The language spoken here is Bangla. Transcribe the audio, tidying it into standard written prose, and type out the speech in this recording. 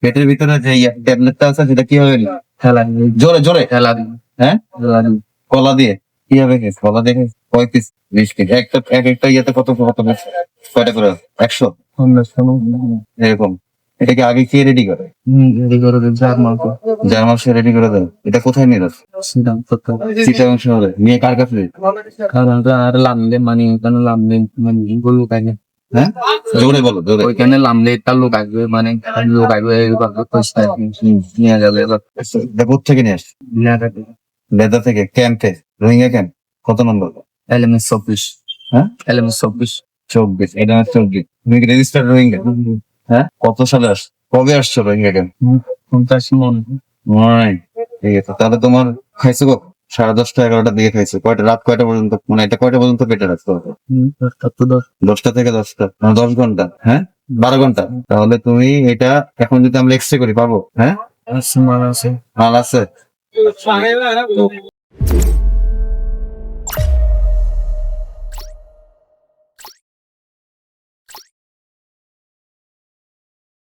পেটের ভিতরে যে ট্যাবলেটটা আছে সেটা কিভাবে নিলে? খেলা জোরে জোরে খেলা দিন হ্যাঁ খেলা দিন কলা দিয়ে কিভাবে খেয়েছ? কলা দিয়ে খেয়েছ? 35-20 পিস একটা এক একটা ইয়েতে কত কত piece? কয়টা করে 100 এরকম। এটাকে আগে কে রেডি করে? রেডি করে দিন চার মাস জার্মান সে রেডি করে দেয়। এটা কোথায় নিয়ে যাচ্ছে? সিদ্ধাম করতে চিটাগাং শহরে নিয়ে কার কাছে দিই? কারণ আর লামলে মানে ওখানে লামলে মানে গরু কাজে হ্যাঁ জোরে বলো জোরে। ওইখানে লামলে তার লোক আসবে মানে লোক আসবে এইভাবে পয়সা নিয়ে যাবে এবার এটা কোথেকে নিয়ে আসছে? লেদা থেকে ক্যাম্পে রোহিঙ্গা ক্যাম্প কত নম্বর? এলএমএস 24 হ্যাঁ এলএমএস 24 24 এটা 24 তুমি কি রেজিস্টার্ড রোহিঙ্গা? হ্যাঁ কত সালে আস কবে আসছো রোহিঙ্গা ক্যাম্প? 50 মন মনে নাই? ঠিক আছে তাহলে তোমার খাইছো কখন? 10:30 11টার দিকে খাইছো কয়টা রাত কয়টা পর্যন্ত মানে এটা কয়টা পর্যন্ত পেটে রাখতে হবে? 10টা থেকে 10টা মানে 10 ঘন্টা হ্যাঁ 12 ঘন্টা তাহলে তুমি এটা এখন যদি আমরা এক্সরে করি পাবো হ্যাঁ মাল আছে মাল আছে